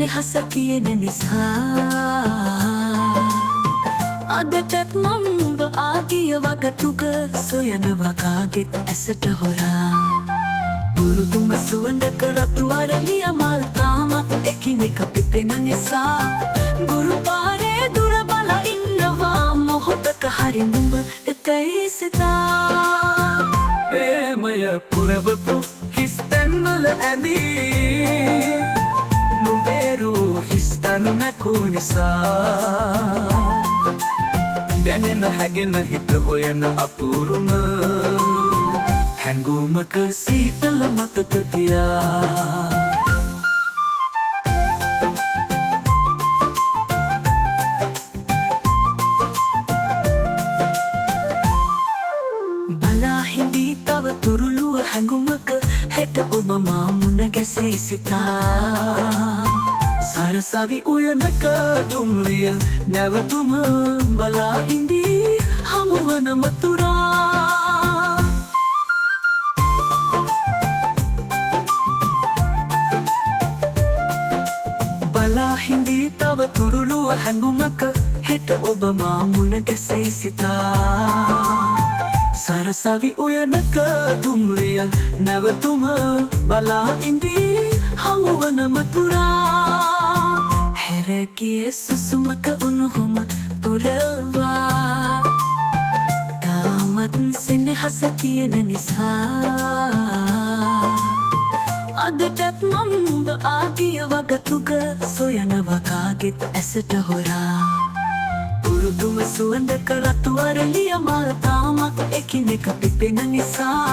සෙනෙහස කියන නිසා අදටත් මම ඔබ ආගිය වගතුක සොයනවා කාගෙත් ඇසට හොරා පුරුදුම සුවඳක රතු අරලිය මල් තාමත් එකිනෙක පිපෙන නිසා ගුරු පාරේ දුර බලා ඉන්නවා මොහොතක හරි නුඹ එතයි සිතා ප්‍රේමය පුරවපු හිස් තැන්වල ඇඳී නුඹේරු හිස් තැන් නැකූ නිසා දැනෙන හැගෙන හිත හොයන අපූරුම හැඟුමක සීතල මතක තියා බලා හිඳී තව තුරුළුව හැඟුමක හෙට ඔබ මා මුණ ගැසී සිතා සරසවි උයනක දුම්රිය නැවතුම බලා හිඳී හමුවන මතුරා බලා හිඳී තව තුරුළුව හැඟුමක හෙට ඔබ මා මුණ ගැසී සිතා සරසවි උයනක දුම්රිය නැවතුම බලා හිඳී හමුවන මතුරා හැරගිය සුසුමක උණුහුම පුරවා තාමත් සෙනෙහස තියෙන නිසා අදටත් මම ඔබ ආගිය වගතුක සොයනවා කාගෙත් ඇසට හොරා පුරුදුම සුවඳක රතු අරලිය මල් තාමත් එකිනෙක පිපෙන නිසා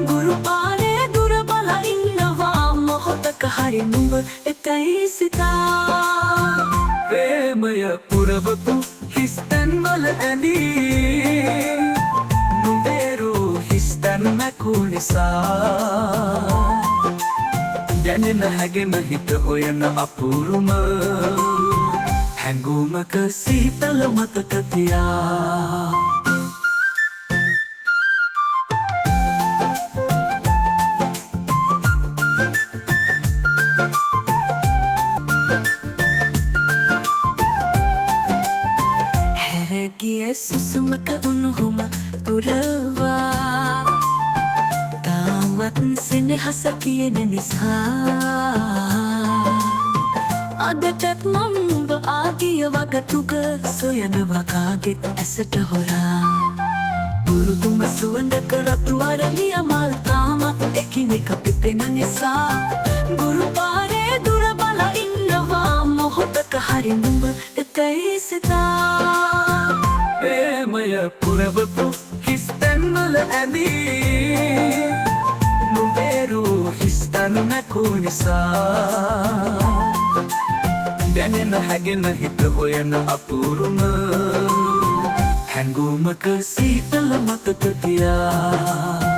ගුරු පාරේ දුර බලා ඉන්නවා මොහොතක හරි නුඹ එතයි සිතා ප්‍රේමය පුරවපු හිස් තැන්වල ඇඳී නුඹේරු හිස් තැන් නැකූ නිසා දැනෙන හැගෙන හිත හොයන අපූරුම හැඟුමක සීතල මතක තියා හැරගිය සුසුමක උණුහුම පුරවා තාමත් සෙනෙහස කියන නිසා අදටත් මම ඔබ ආගිය වගතුක සොයනවා කාගෙත් ඇසට හොරා පුරුදුම සුවඳක රතු අරලිය මල් තාමත් එකිනෙක පිපෙන නිසා ගුරු පාරේ දුර බලා ඉන්නවා මොහොතක හරි නුඹ එතයි සිතා ප්‍රේමය පුරවපු හිස් තැන්වල ඇඳී නුඹේරු හිස් තැන් නැකූ නිසා දැනෙන හැගෙන හිත හොයන අපූරුම හැඟුමක සීතල මතක තියා